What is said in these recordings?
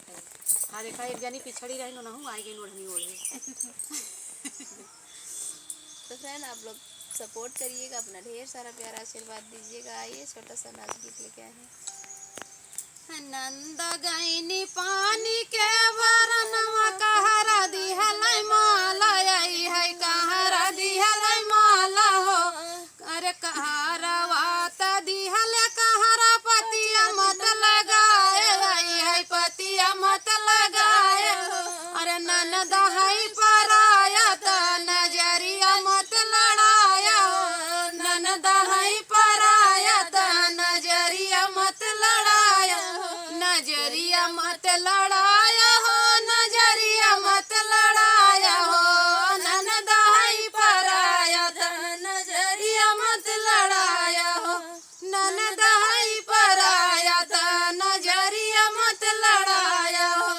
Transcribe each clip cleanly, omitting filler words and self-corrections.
हाँ देखा एक जनी पिछड़ी रही ना हूँ आई गई ओढ़नी ओढ़े। तो फ्रेंड आप लोग सपोर्ट करिएगा, अपना ढेर सारा प्यारा आशीर्वाद दीजिएगा। आइए छोटा सा नाच गीत लेके आए हैं। नंद गईनी पानी के भरनवा कहरा दिहलै माला आई है कहरा दिहलै माला हो। अरे कहरवा त दिहले कहरा पतिया मत लगाए आई है पतिया मत लगाए हो। अरे ननद है पराया त नजरिया मत लड़ाया हो। ननद है पराया त नजरिया मत लड़ाया हो। नजरिया मत लड़ाया हो नजरिया मत लड़ाया हो। ननद है पराया त नजरिया मत लड़ाया हो। ननद है पराया त नजरिया मत लड़ाया हो।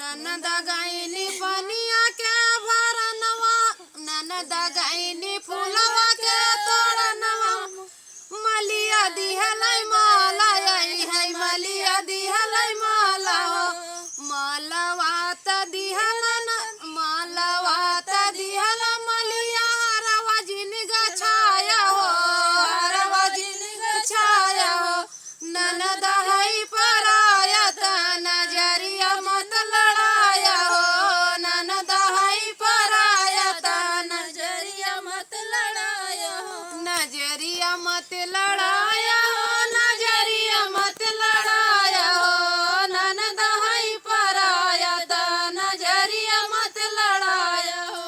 ननद गईनी पनिया के भरनवा ननद गईनी फूलवा के तोड़नवा मलिया दिहलै माला आई है मलिया दिहलै माला हो। मालवा त दिहलन मालवा त दिहल मलिया हरवा जिनग छाया हो। हरवा जिनग छाया हो। ननद है पराया त नजरिया मत लड़ाया हो। ननद है पराया त नजरिया मत लड़ाया हो। नजरिया मत लड़ाया हो नजरिया मत लड़ाया हो। ननद है पराया त नजरिया मत लड़ाया हो।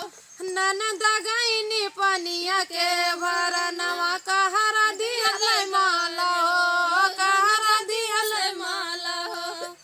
ननद गईनी पनिया के भरनवा कहरा दिहलै माला हो कहरा दिहलै माला हो।